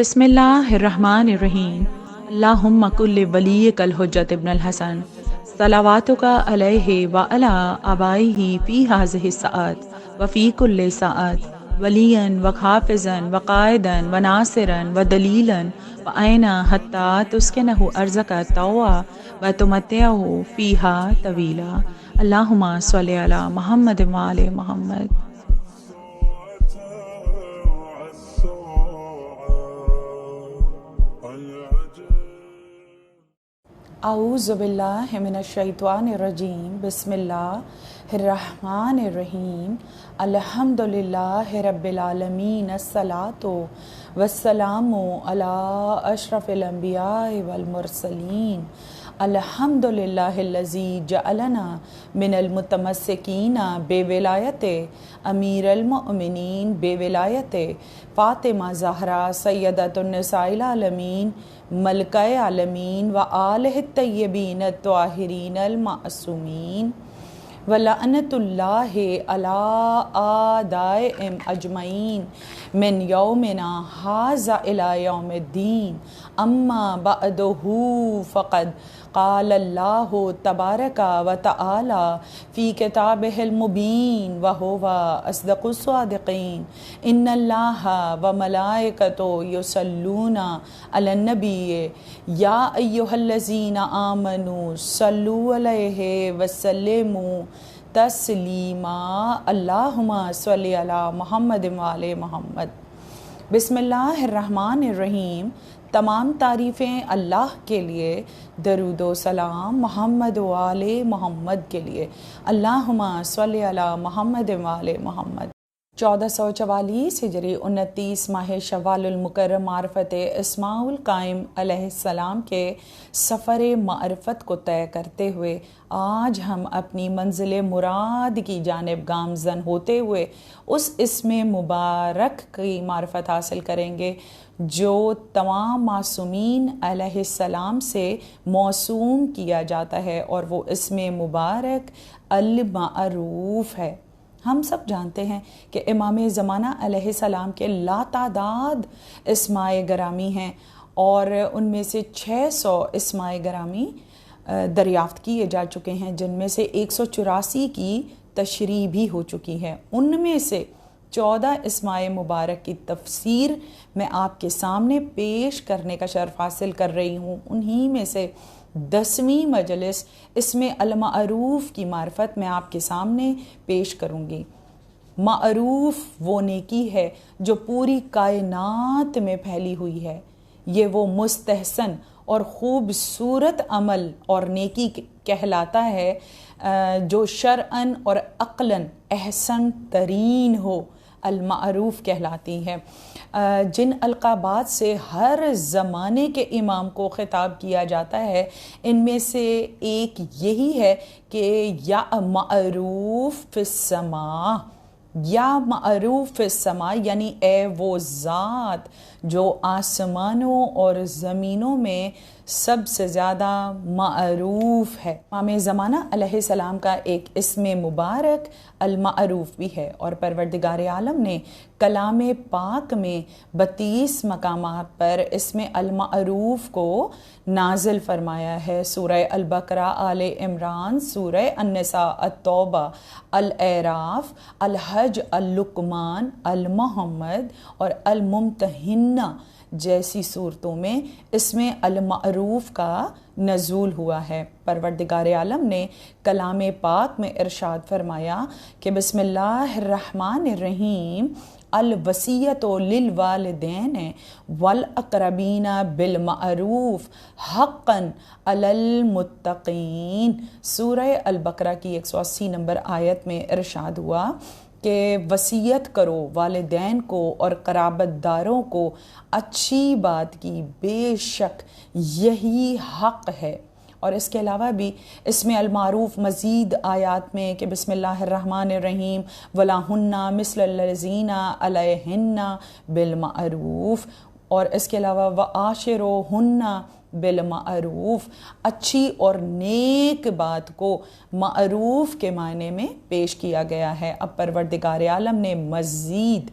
بسم اللہ الرحمن الرحیم اللہم کل ولیک الحجت ابن الحسن صلواتک علیہ وعلی آبائہ فی ہذہ الساعات وفی کل ساعت ولیا وحافظا وقائدا وناصرا ودلیلا وعینا حتی تسکنہ ارضک طوعا وتمتعہ فیہا طویلا اللہم صلی علی محمد وعلی محمد۔ اعوذ باللہ من الشیطان الرجیم، بسم اللہ الرحمن الرحیم، الحمدللہ رب العالمین، الصلاۃ والسلام علی اشرف الانبیاء والمرسلین، الحمدللہ الذی جعلنا من المتمسکین بولایت امیر المؤمنین بولایت فاطمہ زہرا سیدۃ النساء العالمین ملکہ عالمین و آلہ الطیبین الطاہرین المعصومین ولعنۃ اللہ علی اعدائہم اجمعین من یومنا ھذا الی یوم الدین، اما بعد فقد قال اللہ تبارک و تعالی فی کتابہ المبین وہو اصدق الصادقین، ان اللہ و ملائکتہ یصلون علی النبی یا ایہا الذین آمنوا صلوا علیہ وسلموا تسلیما، اللہم صلی علی محمد وعلی محمد۔ بسم اللہ الرحمن الرحیم۔ تمام تعریفیں اللہ کے لیے، درود و سلام محمد و آل محمد کے لیے، اللہم صلی علی محمد و آل محمد۔ 1444 ہجری 29 ماہ شوال المکرم معرفت اسماع القائم علیہ السلام کے سفر معرفت کو طے کرتے ہوئے آج ہم اپنی منزل مراد کی جانب گامزن ہوتے ہوئے اس اسم مبارک کی معرفت حاصل کریں گے جو تمام معصومین علیہ السلام سے موسوم کیا جاتا ہے، اور وہ اسم مبارک المعروف ہے۔ ہم سب جانتے ہیں کہ امام زمانہ علیہ السلام کے لاتعداد اسماء گرامی ہیں، اور ان میں سے 600 اسماء گرامی دریافت کیے جا چکے ہیں، جن میں سے 184 کی تشریح بھی ہو چکی ہے۔ ان میں سے 14 اسماء مبارک کی تفسیر میں آپ کے سامنے پیش کرنے کا شرف حاصل کر رہی ہوں۔ انہی میں سے 10ویں مجلس اسم المعروف کی معرفت میں آپ کے سامنے پیش کروں گی۔ معروف وہ نیکی ہے جو پوری کائنات میں پھیلی ہوئی ہے۔ یہ وہ مستحسن اور خوبصورت عمل اور نیکی کہلاتا ہے جو شرعاً اور عقلاً احسن ترین ہو، المعروف کہلاتی ہے۔ جن القابات سے ہر زمانے کے امام کو خطاب کیا جاتا ہے، ان میں سے ایک یہی ہے کہ یا معروف فی السماء، یا معروف فی السماء یعنی اے وہ ذات جو آسمانوں اور زمینوں میں سب سے زیادہ معروف ہے۔ امام زمانہ علیہ السلام کا ایک اسم مبارک المعروف بھی ہے، اور پروردگار عالم نے کلام پاک میں 32 مقامات پر اسم المعروف کو نازل فرمایا ہے۔ سورہ البقرہ، آل عمران، سورہ النساء، التوبہ، الاعراف، الحج، اللقمان، المحمد اور الممتحنہ جیسی صورتوں میں اسم المعروف کا نزول ہوا ہے۔ پروردگار عالم نے کلام پاک میں ارشاد فرمایا کہ بسم اللہ الرحمن الرحیم، الوصیۃ للوالدین والاقربین بالمعروف حقا علی المتقین۔ سورہ البقرہ کی 180 نمبر آیت میں ارشاد ہوا کہ وصیت کرو والدین کو اور قرابت داروں کو اچھی بات کی، بے شک یہی حق ہے۔ اور اس کے علاوہ بھی اسم المعروف مزید آیات میں کہ بسم اللہ الرحمن الرحیم وَلَهُنَّ مِثْلُ الَّذِينَ عَلَيْهِنَّ بِالْمَعْرُوف، اور اس کے علاوہ وَآشِرُوهُنَّ بالمعروف، اچھی اور نیک بات کو معروف کے معنی میں پیش کیا گیا ہے۔ اب پروردگار عالم نے مزید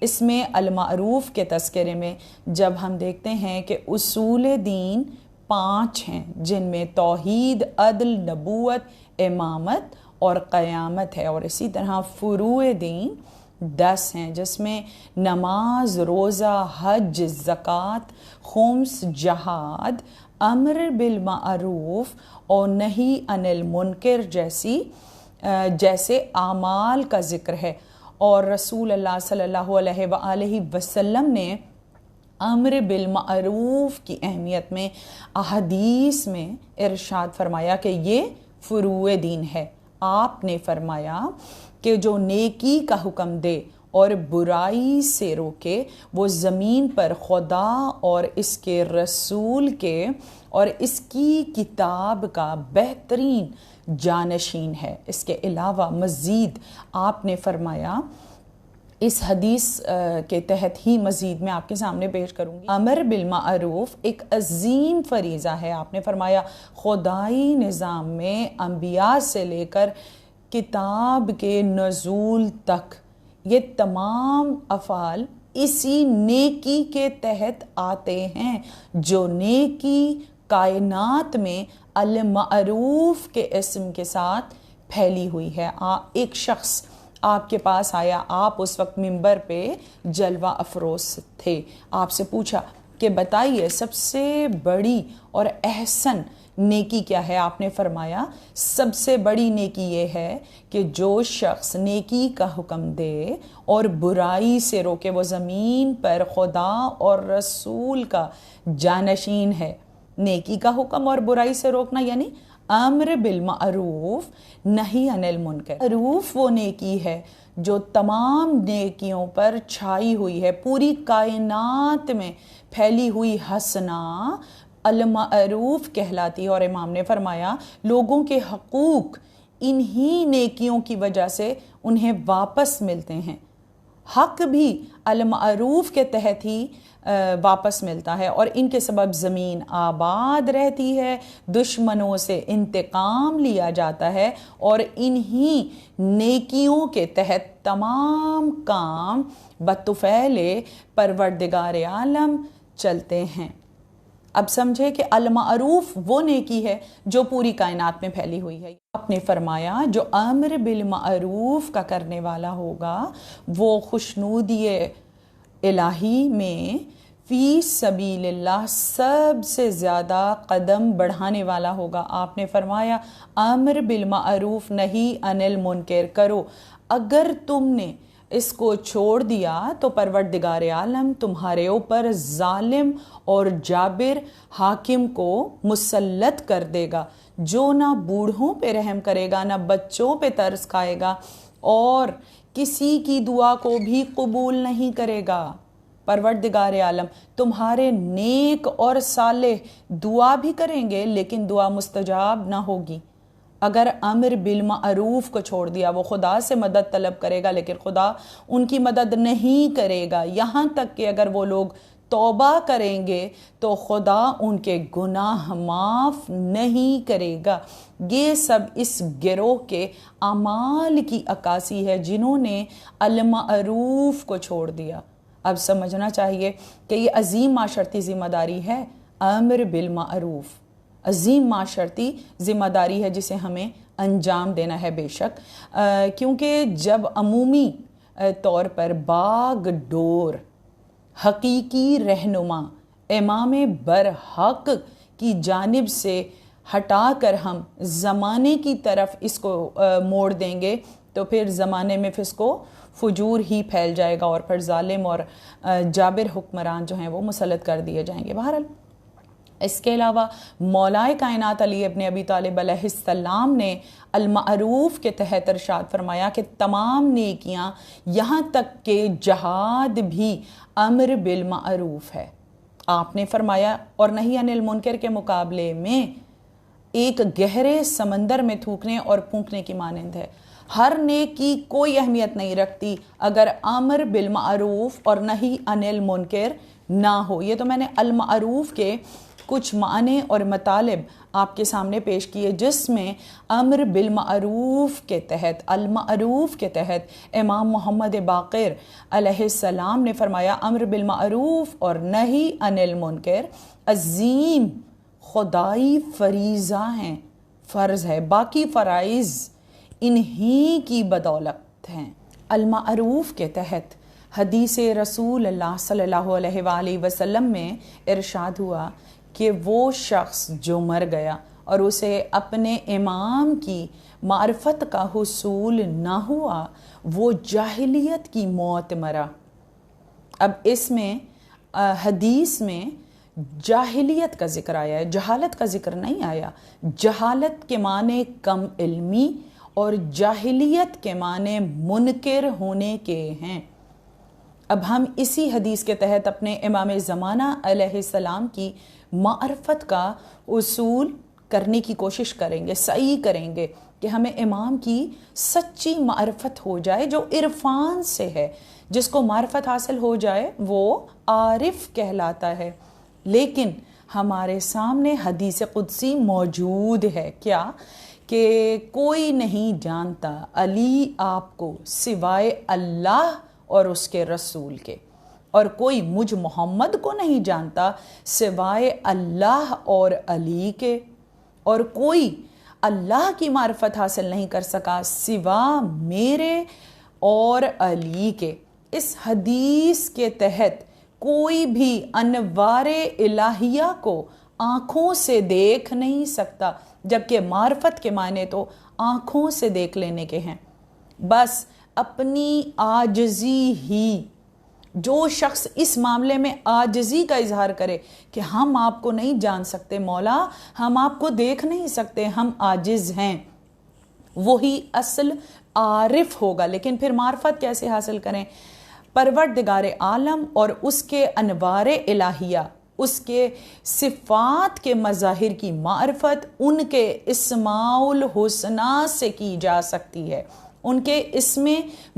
اس میں المعروف کے تذکرے میں جب ہم دیکھتے ہیں کہ اصول دین 5 ہیں، جن میں توحید، عدل، نبوت، امامت اور قیامت ہے، اور اسی طرح فروع دین 10 ہیں، جس میں نماز، روزہ، حج، زکوٰۃ، خمس، جہاد، امر بالمعروف اور نہی عن المنکر جیسے اعمال کا ذکر ہے۔ اور رسول اللہ صلی اللہ علیہ وآلہ وسلم نے امر بالمعروف کی اہمیت میں احادیث میں ارشاد فرمایا کہ یہ فروع دین ہے۔ آپ نے فرمایا کہ جو نیکی کا حکم دے اور برائی سے روکے وہ زمین پر خدا اور اس کے رسول کے اور اس کی کتاب کا بہترین جانشین ہے۔ اس کے علاوہ مزید آپ نے فرمایا، اس حدیث کے تحت ہی مزید میں آپ کے سامنے پیش کروں گی، امر بالمعروف ایک عظیم فریضہ ہے۔ آپ نے فرمایا خدائی نظام میں انبیاء سے لے کر کتاب کے نزول تک یہ تمام افعال اسی نیکی کے تحت آتے ہیں، جو نیکی کائنات میں المعروف کے اسم کے ساتھ پھیلی ہوئی ہے۔ ایک شخص آپ کے پاس آیا، آپ اس وقت منبر پہ جلوہ افروز تھے، آپ سے پوچھا کہ بتائیے سب سے بڑی اور احسن نیکی کیا ہے؟ آپ نے فرمایا سب سے بڑی نیکی یہ ہے کہ جو شخص نیکی کا حکم دے اور برائی سے روکے وہ زمین پر خدا اور رسول کا جانشین ہے۔ نیکی کا حکم اور برائی سے روکنا یعنی امر بالمعروف نہی عن المنکر۔ معروف وہ نیکی ہے جو تمام نیکیوں پر چھائی ہوئی ہے، پوری کائنات میں پھیلی ہوئی حسنہ المعروف کہلاتی ہے۔ اور امام نے فرمایا لوگوں کے حقوق انہی نیکیوں کی وجہ سے انہیں واپس ملتے ہیں، حق بھی المعروف کے تحت ہی واپس ملتا ہے، اور ان کے سبب زمین آباد رہتی ہے، دشمنوں سے انتقام لیا جاتا ہے، اور انہی نیکیوں کے تحت تمام کام بطفیل پروردگار عالم چلتے ہیں۔ اب سمجھے کہ المعروف وہ نیکی ہے جو پوری کائنات میں پھیلی ہوئی ہے۔ آپ نے فرمایا جو امر بالمعروف کا کرنے والا ہوگا وہ خوشنودی الہی میں فی سبیل اللہ سب سے زیادہ قدم بڑھانے والا ہوگا۔ آپ نے فرمایا امر بالمعروف نہی عن المنکر کرو، اگر تم نے اس کو چھوڑ دیا تو پروردگار عالم تمہارے اوپر ظالم اور جابر حاکم کو مسلط کر دے گا، جو نہ بوڑھوں پہ رحم کرے گا، نہ بچوں پہ ترس کھائے گا، اور کسی کی دعا کو بھی قبول نہیں کرے گا۔ پروردگار عالم تمہارے نیک اور صالح دعا بھی کریں گے لیکن دعا مستجاب نہ ہوگی۔ اگر امر بالمعروف کو چھوڑ دیا، وہ خدا سے مدد طلب کرے گا لیکن خدا ان کی مدد نہیں کرے گا، یہاں تک کہ اگر وہ لوگ توبہ کریں گے تو خدا ان کے گناہ معاف نہیں کرے گا۔ یہ سب اس گروہ کے اعمال کی عکاسی ہے جنہوں نے المعروف کو چھوڑ دیا۔ اب سمجھنا چاہیے کہ یہ عظیم معاشرتی ذمہ داری ہے، امر بالمعروف عظیم معاشرتی ذمہ داری ہے جسے ہمیں انجام دینا ہے بے شک، کیونکہ جب عمومی طور پر باغ ڈور حقیقی رہنما امام برحق کی جانب سے ہٹا کر ہم زمانے کی طرف اس کو موڑ دیں گے تو پھر زمانے میں فسق و فجور ہی پھیل جائے گا، اور پھر ظالم اور جابر حکمران جو ہیں وہ مسلط کر دیے جائیں گے۔ بہرحال اس کے علاوہ مولائے کائنات علی ابن ابی طالب علیہ السلام نے المعروف کے تحت ارشاد فرمایا کہ تمام نیکیاں یہاں تک کہ جہاد بھی امر بالمعروف ہے۔ آپ نے فرمایا اور نہی عن المنکر کے مقابلے میں ایک گہرے سمندر میں تھوکنے اور پھونکنے کی مانند ہے۔ ہر نیکی کوئی اہمیت نہیں رکھتی اگر امر بالمعروف اور نہی عن المنکر نہ ہو۔ یہ تو میں نے المعروف کے کچھ معنی اور مطالب آپ کے سامنے پیش کیے، جس میں امر بالمعروف کے تحت، المعروف کے تحت امام محمد باقر علیہ السلام نے فرمایا امر بالمعروف اور نہی عن المنکر عظیم خدائی فریضہ ہیں، فرض ہے، باقی فرائض انہی کی بدولت ہیں۔ المعروف کے تحت حدیث رسول اللہ صلی اللہ علیہ وآلہ وسلم میں ارشاد ہوا کہ وہ شخص جو مر گیا اور اسے اپنے امام کی معرفت کا حصول نہ ہوا، وہ جاہلیت کی موت مرا۔ اب اس میں حدیث میں جاہلیت کا ذکر آیا ہے، جہالت کا ذکر نہیں آیا۔ جہالت کے معنی کم علمی اور جاہلیت کے معنی منکر ہونے کے ہیں۔ اب ہم اسی حدیث کے تحت اپنے امام زمانہ علیہ السلام کی معرفت کا اصول کرنے کی کوشش کریں گے، سعی کریں گے کہ ہمیں امام کی سچی معرفت ہو جائے، جو عرفان سے ہے۔ جس کو معرفت حاصل ہو جائے وہ عارف کہلاتا ہے۔ لیکن ہمارے سامنے حدیث قدسی موجود ہے، کیا کہ کوئی نہیں جانتا علی آپ کو سوائے اللہ اور اس کے رسول کے، اور کوئی مجھ محمد کو نہیں جانتا سوائے اللہ اور علی کے، اور کوئی اللہ کی معرفت حاصل نہیں کر سکا سوا میرے اور علی کے۔ اس حدیث کے تحت کوئی بھی انوار الہیہ کو آنکھوں سے دیکھ نہیں سکتا، جبکہ معرفت کے معنی تو آنکھوں سے دیکھ لینے کے ہیں۔ بس اپنی عاجزی ہی، جو شخص اس معاملے میں عاجزی کا اظہار کرے کہ ہم آپ کو نہیں جان سکتے مولا، ہم آپ کو دیکھ نہیں سکتے، ہم عاجز ہیں، وہی اصل عارف ہوگا۔ لیکن پھر معرفت کیسے حاصل کریں؟ پروردگار عالم اور اس کے انوار الہیہ، اس کے صفات کے مظاہر کی معرفت ان کے اسماء الحسنی سے کی جا سکتی ہے، ان کے اسم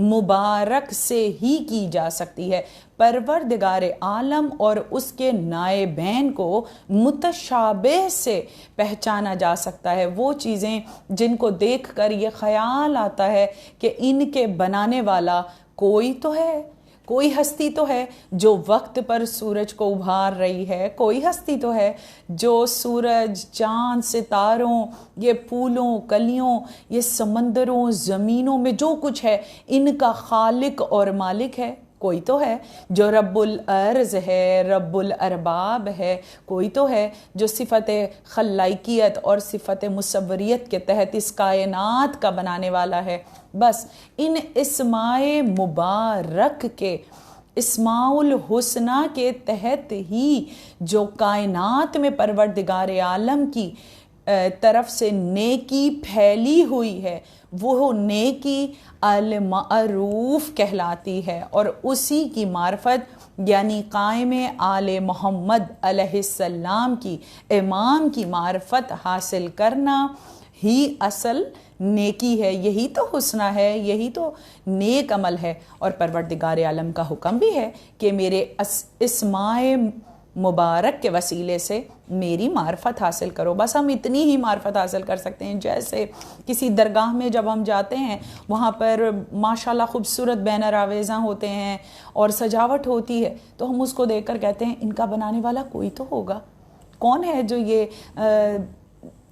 مبارک سے ہی کی جا سکتی ہے۔ پروردگار عالم اور اس کے نائبین کو متشابہ سے پہچانا جا سکتا ہے، وہ چیزیں جن کو دیکھ کر یہ خیال آتا ہے کہ ان کے بنانے والا کوئی تو ہے، کوئی ہستی تو ہے جو وقت پر سورج کو ابھار رہی ہے، کوئی ہستی تو ہے جو سورج، چاند، ستاروں، یہ پھولوں، کلیوں، یہ سمندروں، زمینوں میں جو کچھ ہے ان کا خالق اور مالک ہے، کوئی تو ہے جو رب الارض ہے، رب الارباب ہے، کوئی تو ہے جو صفت خلائقیت اور صفت مصوریت کے تحت اس کائنات کا بنانے والا ہے۔ بس ان اسماء مبارک کے، اسماء الحسنہ کے تحت ہی جو کائنات میں پروردگار عالم کی طرف سے نیکی پھیلی ہوئی ہے، وہ نیکی المعروف کہلاتی ہے، اور اسی کی معرفت یعنی قائم آل محمد علیہ السلام کی، امام کی معرفت حاصل کرنا ہی اصل نیکی ہے، یہی تو حسنہ ہے، یہی تو نیک عمل ہے۔ اور پروردگار عالم کا حکم بھی ہے کہ میرے اسماء مبارک کے وسیلے سے میری معرفت حاصل کرو۔ بس ہم اتنی ہی معرفت حاصل کر سکتے ہیں، جیسے کسی درگاہ میں جب ہم جاتے ہیں وہاں پر ماشاءاللہ خوبصورت بینر آویزاں ہوتے ہیں اور سجاوٹ ہوتی ہے، تو ہم اس کو دیکھ کر کہتے ہیں ان کا بنانے والا کوئی تو ہوگا، کون ہے جو یہ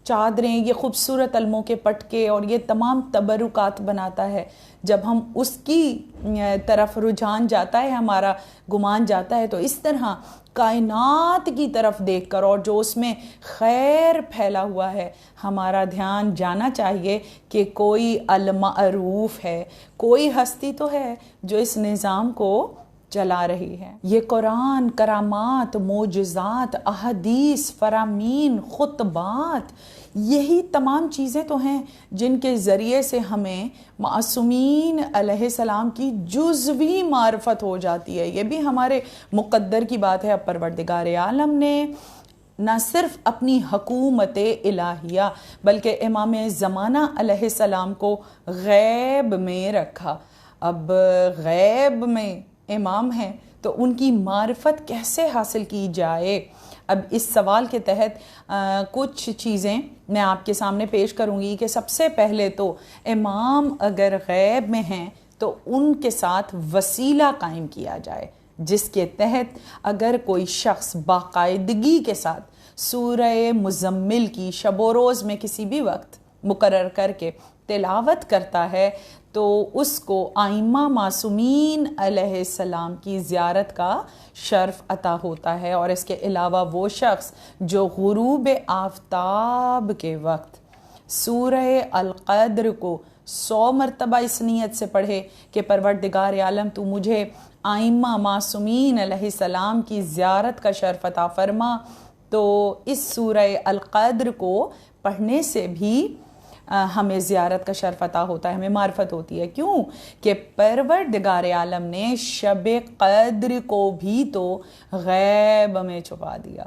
چادریں، یہ خوبصورت علموں کے پٹکے اور یہ تمام تبرکات بناتا ہے۔ جب ہم اس کی طرف رجحان جاتا ہے، ہمارا گمان جاتا ہے، تو اس طرح کائنات کی طرف دیکھ کر اور جو اس میں خیر پھیلا ہوا ہے، ہمارا دھیان جانا چاہیے کہ کوئی المعروف ہے، کوئی ہستی تو ہے جو اس نظام کو چلا رہی ہے۔ یہ قرآن، کرامات، معجزات، احادیث، فرامین، خطبات، یہی تمام چیزیں تو ہیں جن کے ذریعے سے ہمیں معصومین علیہ السلام کی جزوی معرفت ہو جاتی ہے۔ یہ بھی ہمارے مقدر کی بات ہے۔ اب پروردگار عالم نے نہ صرف اپنی حکومت الہیہ بلکہ امام زمانہ علیہ السلام کو غیب میں رکھا۔ اب غیب میں امام ہیں تو ان کی معرفت کیسے حاصل کی جائے؟ اب اس سوال کے تحت کچھ چیزیں میں آپ کے سامنے پیش کروں گی کہ سب سے پہلے تو امام اگر غیب میں ہیں تو ان کے ساتھ وسیلہ قائم کیا جائے، جس کے تحت اگر کوئی شخص باقاعدگی کے ساتھ سورہ مزمل کی شب و روز میں کسی بھی وقت مقرر کر کے تلاوت کرتا ہے تو اس کو ائمہ معصومین علیہ السلام کی زیارت کا شرف عطا ہوتا ہے۔ اور اس کے علاوہ وہ شخص جو غروب آفتاب کے وقت سورہ القدر کو 100 مرتبہ اس نیت سے پڑھے کہ پروردگار عالم تو مجھے ائمہ معصومین علیہ السلام کی زیارت کا شرف عطا فرما، تو اس سورہ القدر کو پڑھنے سے بھی ہمیں زیارت کا شرف عطا ہوتا ہے، ہمیں معرفت ہوتی ہے۔ کیوں کہ پروردگار عالم نے شب قدر کو بھی تو غیب میں چھپا دیا،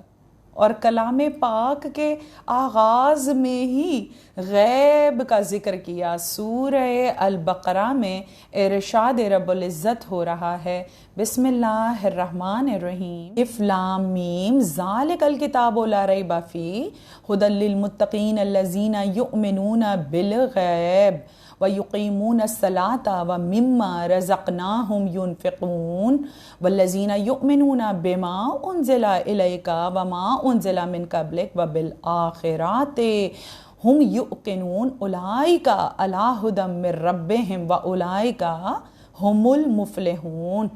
اور کلام پاک کے آغاز میں ہی غیب کا ذکر کیا۔ سورہ البقرہ میں ارشاد رب العزت ہو رہا ہے، بسم اللہ الرحمن الرحیم، الف لام میم، ذالک الکتاب لا ریب فیہ ھدی للمتقین الذین یؤمنون بالغیب وَيُقِيمُونَ الصَّلَاةَ وَمِمَّا رَزَقْنَاهُمْ يُنْفِقُونَ وَالَّذِينَ يُؤْمِنُونَ بِمَا أُنزِلَ إِلَيْكَ وَمَا أُنزِلَ مِنْ قَبْلِكَ وَبِالْآخِرَةِ هُمْ يُوقِنُونَ أُولَئِكَ عَلَىٰ هُدًى مِّن رَّبِّهِمْ وَأُولَئِكَ هُمُ الْمُفْلِحُونَ۔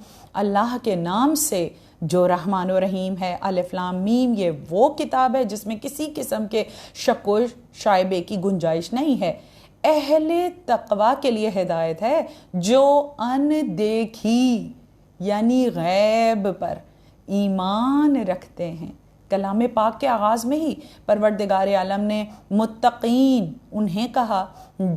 اللہ کے نام سے جو رحمان و رحیم ہے، الف لام میم، یہ وہ کتاب ہے جس میں کسی قسم کے شک و شائبے کی گنجائش نہیں ہے۔ اہل تقوی کے لیے ہدایت ہے جو ان دیکھی یعنی غیب پر ایمان رکھتے ہیں۔ کلام پاک کے آغاز میں ہی پروردگار عالم نے متقین انہیں کہا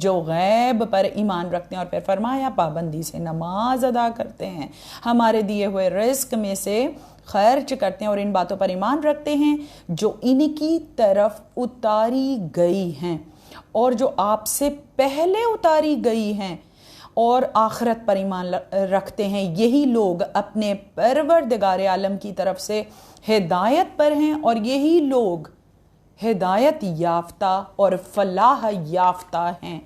جو غیب پر ایمان رکھتے ہیں، اور پھر فرمایا پابندی سے نماز ادا کرتے ہیں، ہمارے دیے ہوئے رزق میں سے خرچ کرتے ہیں، اور ان باتوں پر ایمان رکھتے ہیں جو ان کی طرف اتاری گئی ہیں اور جو آپ سے پہلے اتاری گئی ہیں، اور آخرت پر ایمان رکھتے ہیں۔ یہی لوگ اپنے پروردگار عالم کی طرف سے ہدایت پر ہیں، اور یہی لوگ ہدایت یافتہ اور فلاح یافتہ ہیں۔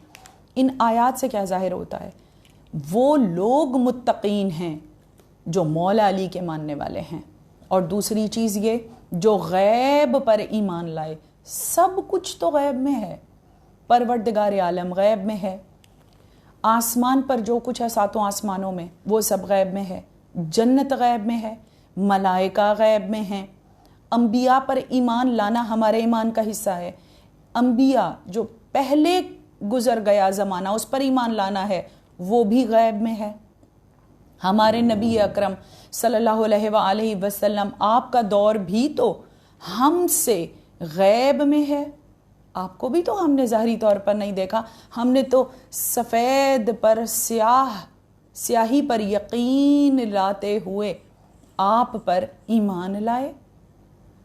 ان آیات سے کیا ظاہر ہوتا ہے؟ وہ لوگ متقین ہیں جو مولا علی کے ماننے والے ہیں، اور دوسری چیز یہ جو غیب پر ایمان لائے۔ سب کچھ تو غیب میں ہے، پروردگار عالم غیب میں ہے، آسمان پر جو کچھ ہے ساتوں آسمانوں میں وہ سب غیب میں ہے، جنت غیب میں ہے، ملائکہ غیب میں ہیں، انبیاء پر ایمان لانا ہمارے ایمان کا حصہ ہے۔ انبیاء جو پہلے گزر گیا زمانہ اس پر ایمان لانا ہے، وہ بھی غیب میں ہے۔ ہمارے نبی اکرم صلی اللہ علیہ وآلہ وسلم آپ کا دور بھی تو ہم سے غیب میں ہے۔ آپ کو بھی تو ہم نے ظاہری طور پر نہیں دیکھا، ہم نے تو سفید پر سیاہی پر یقین لاتے ہوئے آپ پر ایمان لائے۔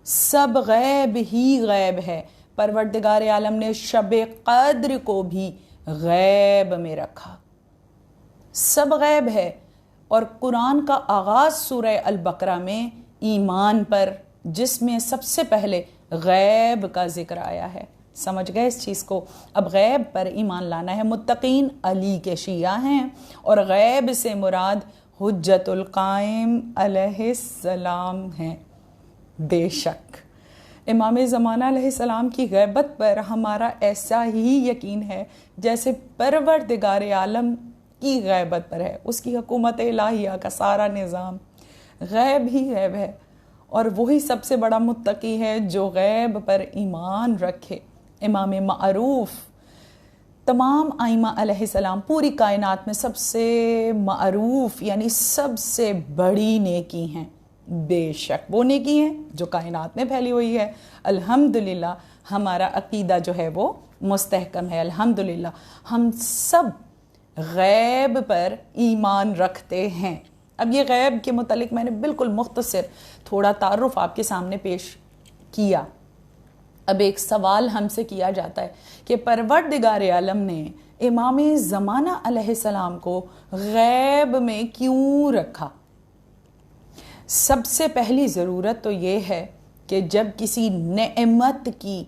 سب غیب ہی غیب ہے۔ پروردگار عالم نے شب قدر کو بھی غیب میں رکھا، سب غیب ہے۔ اور قرآن کا آغاز سورہ البقرہ میں ایمان پر، جس میں سب سے پہلے غیب کا ذکر آیا ہے۔ سمجھ گئے اس چیز کو؟ اب غیب پر ایمان لانا ہے۔ متقین علی کے شیعہ ہیں، اور غیب سے مراد حجت القائم علیہ السلام ہیں۔ بے شک امام زمانہ علیہ السلام کی غیبت پر ہمارا ایسا ہی یقین ہے جیسے پروردگار عالم کی غیبت پر ہے۔ اس کی حکومت الہیہ کا سارا نظام غیب ہی غیب ہے، اور وہی سب سے بڑا متقی ہے جو غیب پر ایمان رکھے۔ امام معروف تمام ائمہ علیہ السلام پوری کائنات میں سب سے معروف یعنی سب سے بڑی نیکی ہیں۔ بے شک وہ نیکی ہیں جو کائنات میں پھیلی ہوئی ہے۔ الحمدللہ ہمارا عقیدہ جو ہے وہ مستحکم ہے، الحمدللہ ہم سب غیب پر ایمان رکھتے ہیں۔ اب یہ غیب کے متعلق میں نے بالکل مختصر تھوڑا تعارف آپ کے سامنے پیش کیا۔ اب ایک سوال ہم سے کیا جاتا ہے کہ پروردگار عالم نے امام زمانہ علیہ السلام کو غیب میں کیوں رکھا؟ سب سے پہلی ضرورت تو یہ ہے کہ جب کسی نعمت کی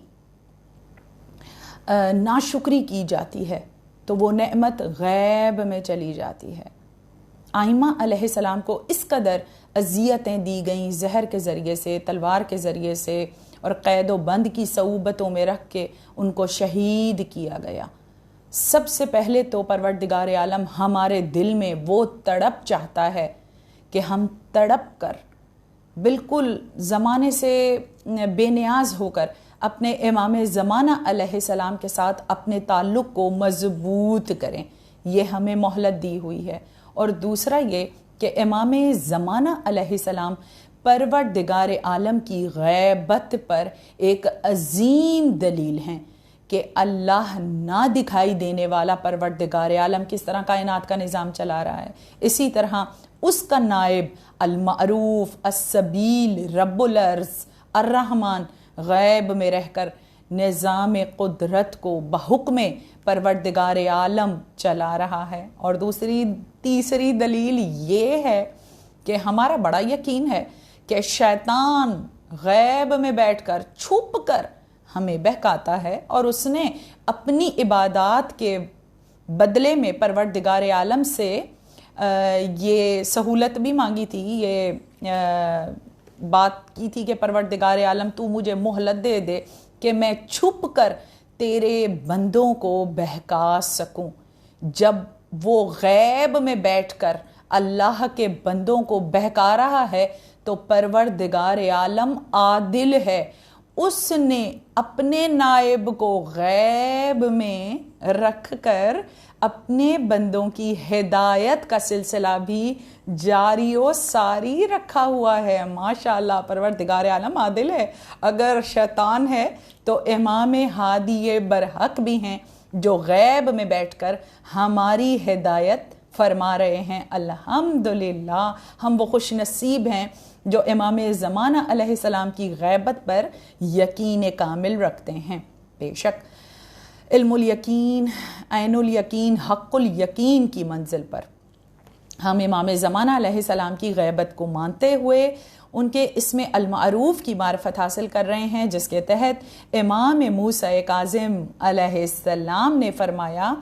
ناشکری کی جاتی ہے تو وہ نعمت غیب میں چلی جاتی ہے۔ آئمہ علیہ السلام کو اس قدر اذیتیں دی گئیں، زہر کے ذریعے سے، تلوار کے ذریعے سے، اور قید و بند کی صعوبتوں میں رکھ کے ان کو شہید کیا گیا۔ سب سے پہلے تو پروردگار عالم ہمارے دل میں وہ تڑپ چاہتا ہے کہ ہم تڑپ کر بالکل زمانے سے بے نیاز ہو کر اپنے امام زمانہ علیہ السلام کے ساتھ اپنے تعلق کو مضبوط کریں، یہ ہمیں مہلت دی ہوئی ہے۔ اور دوسرا یہ کہ امام زمانہ علیہ السلام پروردگار عالم کی غیبت پر ایک عظیم دلیل ہیں کہ اللہ نہ دکھائی دینے والا پروردگار عالم کس طرح کائنات کا نظام چلا رہا ہے، اسی طرح اس کا نائب المعروف السبیل رب الارض الرحمن غیب میں رہ کر نظام قدرت کو بحکم پروردگار عالم چلا رہا ہے۔ اور تیسری دلیل یہ ہے کہ ہمارا بڑا یقین ہے کہ شیطان غیب میں بیٹھ کر چھپ کر ہمیں بہکاتا ہے، اور اس نے اپنی عبادات کے بدلے میں پروردگار عالم سے یہ سہولت بھی مانگی تھی، یہ بات کی تھی کہ پروردگار عالم تو مجھے مہلت دے دے کہ میں چھپ کر تیرے بندوں کو بہکا سکوں۔ جب وہ غیب میں بیٹھ کر اللہ کے بندوں کو بہکا رہا ہے تو پروردگار عالم عادل ہے، اس نے اپنے نائب کو غیب میں رکھ کر اپنے بندوں کی ہدایت کا سلسلہ بھی جاری و ساری رکھا ہوا ہے۔ ماشاءاللہ پروردگار عالم عادل ہے۔ اگر شیطان ہے تو امام ہادی برحق بھی ہیں جو غیب میں بیٹھ کر ہماری ہدایت فرما رہے ہیں۔ الحمدللہ ہم وہ خوش نصیب ہیں جو امام زمانہ علیہ السلام کی غیبت پر یقین کامل رکھتے ہیں۔ بے شک علم الیقین، عین الیقین، حق الیقین کی منزل پر ہم امام زمانہ علیہ السلام کی غیبت کو مانتے ہوئے ان کے اسم المعروف کی معرفت حاصل کر رہے ہیں، جس کے تحت امام موسیٰ کاظم علیہ السلام نے فرمایا،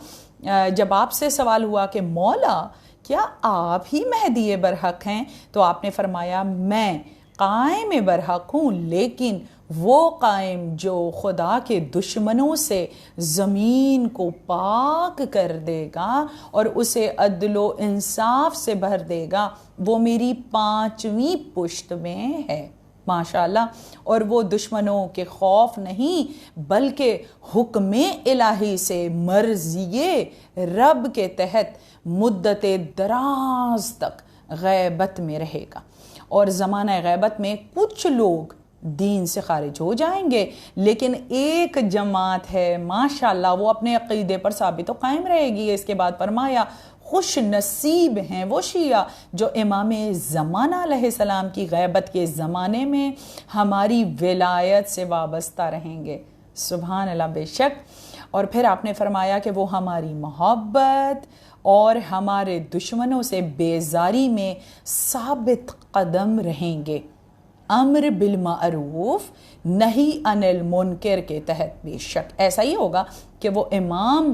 جب آپ سے سوال ہوا کہ مولا کیا آپ ہی مہدی برحق ہیں، تو آپ نے فرمایا میں قائم برحق ہوں، لیکن وہ قائم جو خدا کے دشمنوں سے زمین کو پاک کر دے گا اور اسے عدل و انصاف سے بھر دے گا، وہ میری 5ویں پشت میں ہے۔ ماشاءاللہ۔ اور وہ دشمنوں کے خوف نہیں بلکہ حکم الہی سے مرضی رب کے تحت مدت دراز تک غیبت میں رہے گا۔ اور زمانہ غیبت میں کچھ لوگ دین سے خارج ہو جائیں گے، لیکن ایک جماعت ہے ماشاءاللہ وہ اپنے عقیدے پر ثابت و قائم رہے گی۔ اس کے بعد فرمایا خوش نصیب ہیں وہ شیعہ جو امام زمانہ علیہ السلام کی غیبت کے زمانے میں ہماری ولایت سے وابستہ رہیں گے۔ سبحان اللہ۔ بے شک۔ اور پھر آپ نے فرمایا کہ وہ ہماری محبت اور ہمارے دشمنوں سے بیزاری میں ثابت قدم رہیں گے، امر بالمعروف نہی عن المنکر کے تحت۔ بے شک ایسا ہی ہوگا کہ وہ امام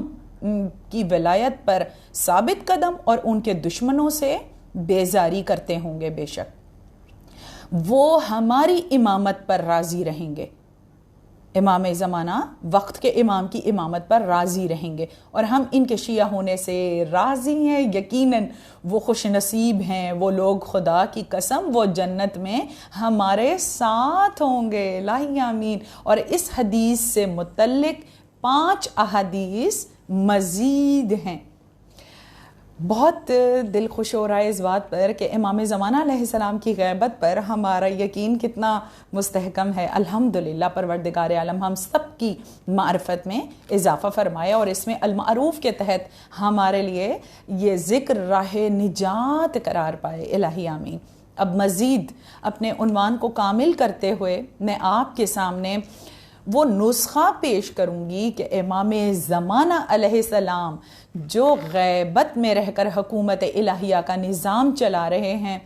کی ولایت پر ثابت قدم اور ان کے دشمنوں سے بیزاری کرتے ہوں گے۔ بے شک وہ ہماری امامت پر راضی رہیں گے، امام زمانہ وقت کے امام کی امامت پر راضی رہیں گے، اور ہم ان کے شیعہ ہونے سے راضی ہیں۔ یقیناً وہ خوش نصیب ہیں وہ لوگ، خدا کی قسم وہ جنت میں ہمارے ساتھ ہوں گے۔ الہی آمین۔ اور اس حدیث سے متعلق 5 احادیث مزید ہیں۔ بہت دل خوش ہو رہا ہے اس بات پر کہ امام زمانہ علیہ السلام کی غیبت پر ہمارا یقین کتنا مستحکم ہے۔ الحمدللہ پروردگار عالم ہم سب کی معرفت میں اضافہ فرمائے اور اس میں المعروف کے تحت ہمارے لیے یہ ذکر راہ نجات قرار پائے۔ الہی آمین۔ اب مزید اپنے عنوان کو کامل کرتے ہوئے میں آپ کے سامنے وہ نسخہ پیش کروں گی کہ امام زمانہ علیہ السلام جو غیبت میں رہ کر حکومت الہیہ کا نظام چلا رہے ہیں،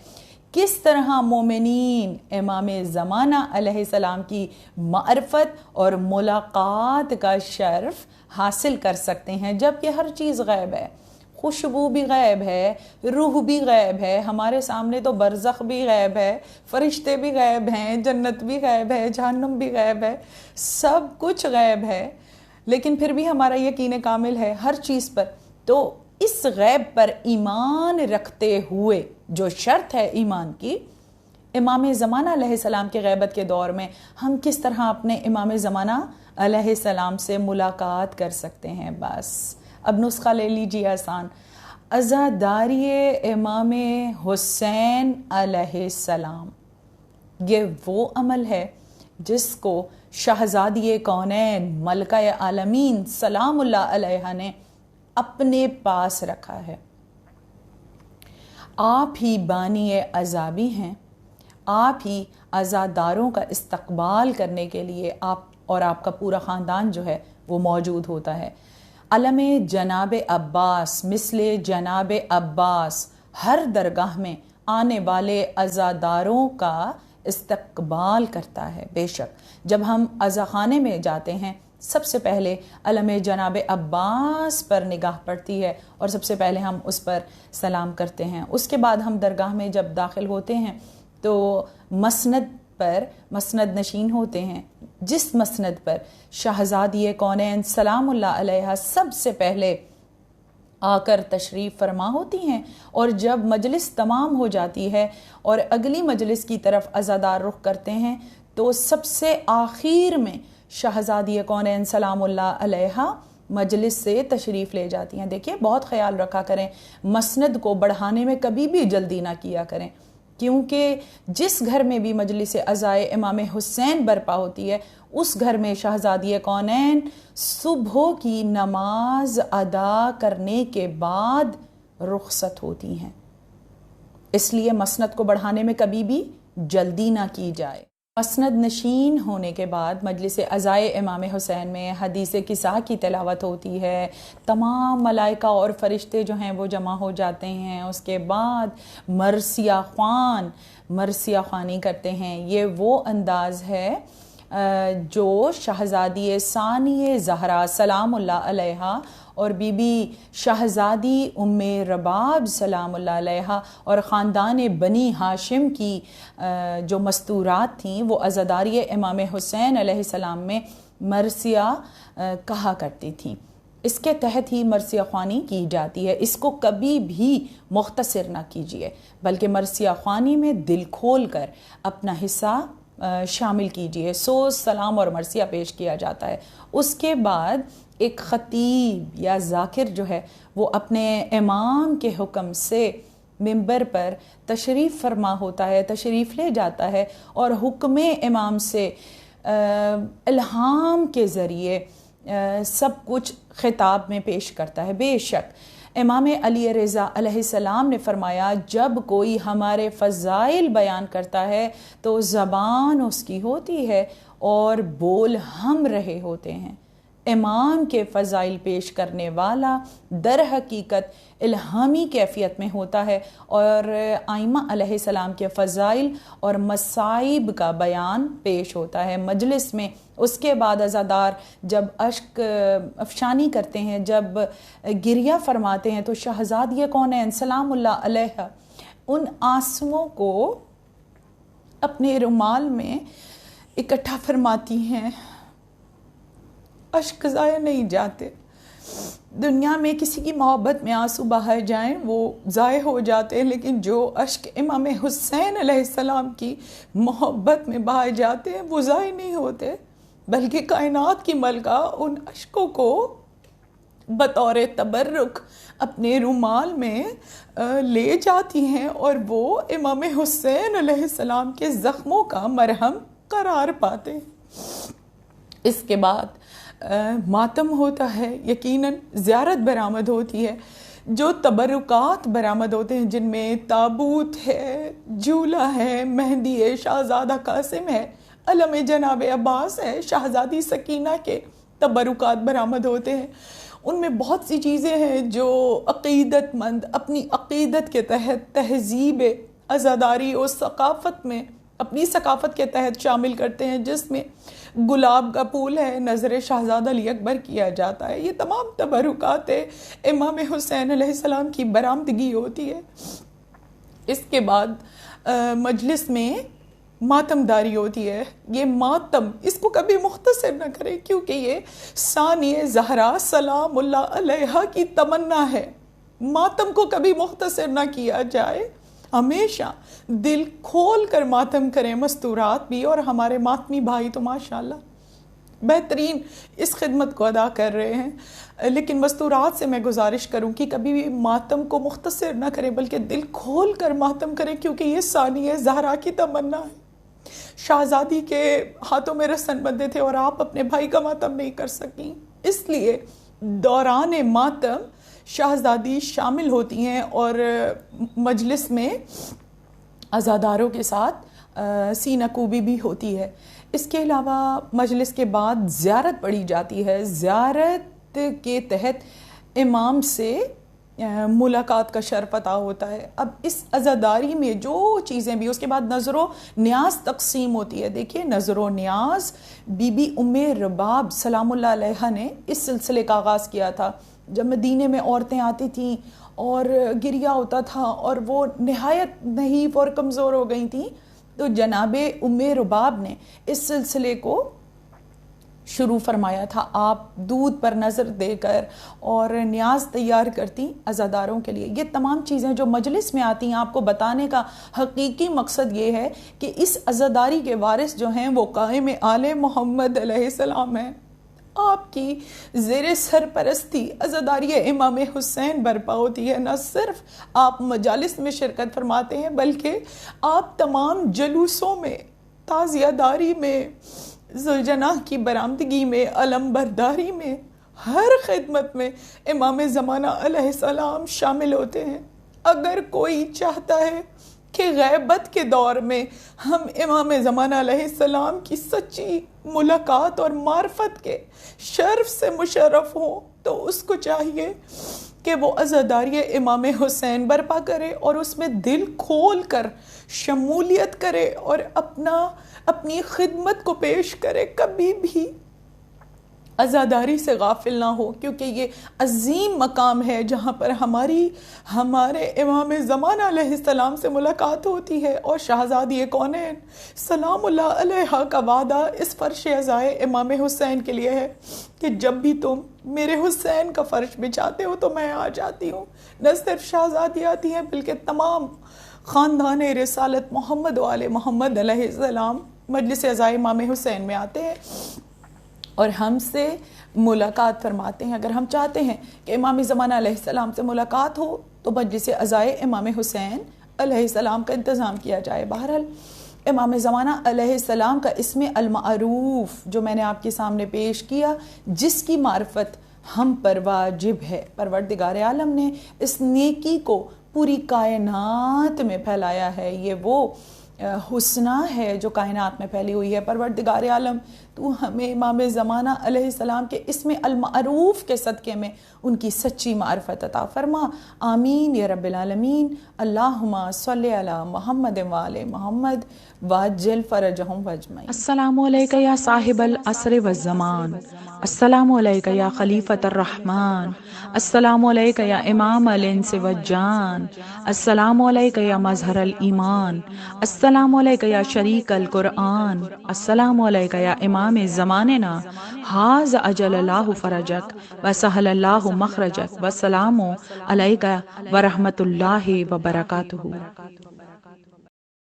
کس طرح مومنین امام زمانہ علیہ السلام کی معرفت اور ملاقات کا شرف حاصل کر سکتے ہیں جبکہ ہر چیز غیب ہے. خوشبو بھی غیب ہے، روح بھی غیب ہے، ہمارے سامنے تو برزخ بھی غیب ہے، فرشتے بھی غیب ہیں، جنت بھی غیب ہے، جہنم بھی غیب ہے، سب کچھ غیب ہے، لیکن پھر بھی ہمارا یقین کامل ہے ہر چیز پر. تو اس غیب پر ایمان رکھتے ہوئے جو شرط ہے ایمان کی، امام زمانہ علیہ السلام کے غیبت کے دور میں ہم کس طرح اپنے امام زمانہ علیہ السلام سے ملاقات کر سکتے ہیں. بس اب نسخہ لے لیجیے آسان. عزاداری امام حسین علیہ السلام، یہ وہ عمل ہے جس کو شہزادی کونین ملکہ عالمین سلام اللہ علیہ نے اپنے پاس رکھا ہے. آپ ہی بانی عذابی ہیں، آپ ہی عزاداروں کا استقبال کرنے کے لیے آپ اور آپ کا پورا خاندان جو ہے وہ موجود ہوتا ہے. علم جناب عباس مثل جناب عباس ہر درگاہ میں آنے والے عزاداروں کا استقبال کرتا ہے. بے شک جب ہم عزاخانے میں جاتے ہیں سب سے پہلے علم جناب عباس پر نگاہ پڑتی ہے اور سب سے پہلے ہم اس پر سلام کرتے ہیں. اس کے بعد ہم درگاہ میں جب داخل ہوتے ہیں تو مسند پر مسند نشین ہوتے ہیں، جس مسند پر شہزادی کونین سلام اللہ علیہ سب سے پہلے آ کر تشریف فرما ہوتی ہیں. اور جب مجلس تمام ہو جاتی ہے اور اگلی مجلس کی طرف عزادار رخ کرتے ہیں تو سب سے آخر میں شہزادی کونین سلام اللہ علیہ مجلس سے تشریف لے جاتی ہیں. دیکھیے بہت خیال رکھا کریں، مسند کو بڑھانے میں کبھی بھی جلدی نہ کیا کریں، کیونکہ جس گھر میں بھی مجلس عزائے امام حسین برپا ہوتی ہے اس گھر میں شہزادی کونین صبح کی نماز ادا کرنے کے بعد رخصت ہوتی ہیں. اس لیے مسند کو بڑھانے میں کبھی بھی جلدی نہ کی جائے. مسند نشین ہونے کے بعد مجلس عزائے امام حسین میں حدیث کسا کی تلاوت ہوتی ہے، تمام ملائکہ اور فرشتے جو ہیں وہ جمع ہو جاتے ہیں. اس کے بعد مرثیہ خوانی کرتے ہیں. یہ وہ انداز ہے جو شہزادی ثانی زہرا سلام اللہ علیہ اور بی بی شہزادی ام رباب سلام اللہ علیہ اور خاندان بنی ہاشم کی جو مستورات تھیں وہ عزاداری امام حسین علیہ السلام میں مرثیہ کہا کرتی تھیں. اس کے تحت ہی مرثیہ خوانی کی جاتی ہے. اس کو کبھی بھی مختصر نہ کیجیے بلکہ مرثیہ خوانی میں دل کھول کر اپنا حصہ شامل کیجیے. سوز سلام اور مرثیہ پیش کیا جاتا ہے. اس کے بعد ایک خطیب یا ذاکر جو ہے وہ اپنے امام کے حکم سے منبر پر تشریف فرما ہوتا ہے، تشریف لے جاتا ہے اور حکم امام سے الہام کے ذریعے سب کچھ خطاب میں پیش کرتا ہے. بے شک امام علی رضا علیہ السلام نے فرمایا جب کوئی ہمارے فضائل بیان کرتا ہے تو زبان اس کی ہوتی ہے اور بول ہم رہے ہوتے ہیں. امام کے فضائل پیش کرنے والا در حقیقت الہامی کیفیت میں ہوتا ہے اور ائمہ علیہ السلام کے فضائل اور مصائب کا بیان پیش ہوتا ہے مجلس میں. اس کے بعد عزادار جب اشک افشانی کرتے ہیں، جب گریہ فرماتے ہیں تو شہزادی کونین سلام اللہ علیہ ان آنسوؤں کو اپنے رومال میں اکٹھا فرماتی ہیں. اشک ضائع نہیں جاتے. دنیا میں کسی کی محبت میں آنسو بہائے جائیں وہ ضائع ہو جاتے ہیں، لیکن جو اشک امام حسین علیہ السلام کی محبت میں بہائے جاتے ہیں وہ ضائع نہیں ہوتے، بلکہ کائنات کی ملکہ ان اشکوں کو بطور تبرک اپنے رومال میں لے جاتی ہیں اور وہ امام حسین علیہ السلام کے زخموں کا مرہم قرار پاتے ہیں. اس کے بعد ماتم ہوتا ہے، یقیناً زیارت برآمد ہوتی ہے، جو تبرکات برآمد ہوتے ہیں جن میں تابوت ہے، جھولا ہے، مہندی ہے، شہزادہ قاسم ہے، علم جناب عباس ہے، شہزادی سکینہ کے تبرکات برآمد ہوتے ہیں. ان میں بہت سی چیزیں ہیں جو عقیدت مند اپنی عقیدت کے تحت تہذیب عزاداری اس ثقافت میں اپنی ثقافت کے تحت شامل کرتے ہیں جس میں گلاب کا پھول ہے، نظر شہزادہ علی اکبر کیا جاتا ہے۔ یہ تمام تبرکات امام حسین علیہ السلام کی برآمدگی ہوتی ہے۔ اس کے بعد مجلس میں ماتم داری ہوتی ہے۔ یہ ماتم اس کو کبھی مختصر نہ کریں، کیونکہ یہ ثانی زہرا سلام اللہ علیہا کی تمنا ہے۔ ماتم کو کبھی مختصر نہ کیا جائے، ہمیشہ دل کھول کر ماتم کریں۔ مستورات بھی اور ہمارے ماتمی بھائی تو ماشاءاللہ بہترین اس خدمت کو ادا کر رہے ہیں، لیکن مستورات سے میں گزارش کروں کہ کبھی بھی ماتم کو مختصر نہ کریں بلکہ دل کھول کر ماتم کریں، کیونکہ یہ ثانی زہرا کی تمنا ہے۔ شہزادی کے ہاتھوں میں رسن بندھے تھے اور آپ اپنے بھائی کا ماتم نہیں کر سکیں، اس لیے دوران ماتم شہزادی شامل ہوتی ہیں اور مجلس میں عزاداروں کے ساتھ سینہ کوبی بھی ہوتی ہے۔ اس کے علاوہ مجلس کے بعد زیارت پڑھی جاتی ہے۔ زیارت کے تحت امام سے ملاقات کا شرف عطا ہوتا ہے۔ اب اس عزاداری میں جو چیزیں بھی، اس کے بعد نظر و نیاز تقسیم ہوتی ہے۔ دیکھیے نظر و نیاز بی بی ام رباب سلام اللہ علیہ نے اس سلسلے کا آغاز کیا تھا۔ جب مدینے میں عورتیں آتی تھیں اور گریہ ہوتا تھا اور وہ نہایت نحیف اور کمزور ہو گئی تھیں، تو جناب ام رباب نے اس سلسلے کو شروع فرمایا تھا۔ آپ دودھ پر نظر دے کر اور نیاز تیار کرتی عزاداروں کے لیے۔ یہ تمام چیزیں جو مجلس میں آتی ہیں، آپ کو بتانے کا حقیقی مقصد یہ ہے کہ اس عزاداری کے وارث جو ہیں وہ قائم آل محمد علیہ السلام ہیں۔ آپ کی زیر سرپرستی عزاداری امام حسین برپا ہوتی ہے۔ نہ صرف آپ مجالس میں شرکت فرماتے ہیں بلکہ آپ تمام جلوسوں میں، تعزیہ داری میں، ذوالجناح کی برآمدگی میں، علم برداری میں، ہر خدمت میں امام زمانہ علیہ السلام شامل ہوتے ہیں۔ اگر کوئی چاہتا ہے کہ غیبت کے دور میں ہم امام زمانہ علیہ السلام کی سچی ملاقات اور معرفت کے شرف سے مشرف ہوں، تو اس کو چاہیے کہ وہ عزاداری امام حسین برپا کرے اور اس میں دل کھول کر شمولیت کرے اور اپنی خدمت کو پیش کرے۔ کبھی بھی عزاداری سے غافل نہ ہو، کیونکہ یہ عظیم مقام ہے جہاں پر ہمارے امام زمانہ علیہ السلام سے ملاقات ہوتی ہے۔ اور شہزادی کونین سلام اللہ علیہ کا وعدہ اس فرش عزائے امام حسین کے لیے ہے کہ جب بھی تم میرے حسین کا فرش بچھاتے ہو تو میں آ جاتی ہوں۔ نہ صرف شہزادی آتی ہیں بلکہ تمام خاندان رسالت محمد و آل محمد علیہ السلام مجلس عزائے امام حسین میں آتے ہیں اور ہم سے ملاقات فرماتے ہیں۔ اگر ہم چاہتے ہیں کہ امام زمانہ علیہ السلام سے ملاقات ہو تو مجلس عزائے امام حسین علیہ السلام کا انتظام کیا جائے۔ بہرحال امام زمانہ علیہ السلام کا اسم المعروف جو میں نے آپ کے سامنے پیش کیا، جس کی معرفت ہم پر واجب ہے، پروردگار عالم نے اس نیکی کو پوری کائنات میں پھیلایا ہے۔ یہ وہ حسنہ ہے جو کائنات میں پھیلی ہوئی ہے۔ پروردگار عالم تو ہمیں امام زمانہ علیہ السلام کے اسم المعروف کے صدقے میں ان کی سچی معرفت عطا فرما۔ آمین یا رب العالمین۔ اللہم صلی علی محمد وآل محمد واجل فرجہم واجمعین۔ السلام علیکہ یا صاحب العصر والزمان، السلام علیکہ یا خلیفۃ الرحمن، السلام علیکہ یا امام الانس والجان، السلام علیکہ یا مظہر الایمان، السلام علیکہ یا شریک القرآن، السلام علیکہ یا امام زماننا، حاز اجل اللہ فرجک وسہل اللہ مخرجک، والسلام علیکہ ورحمۃ اللہ وبرکاتہ۔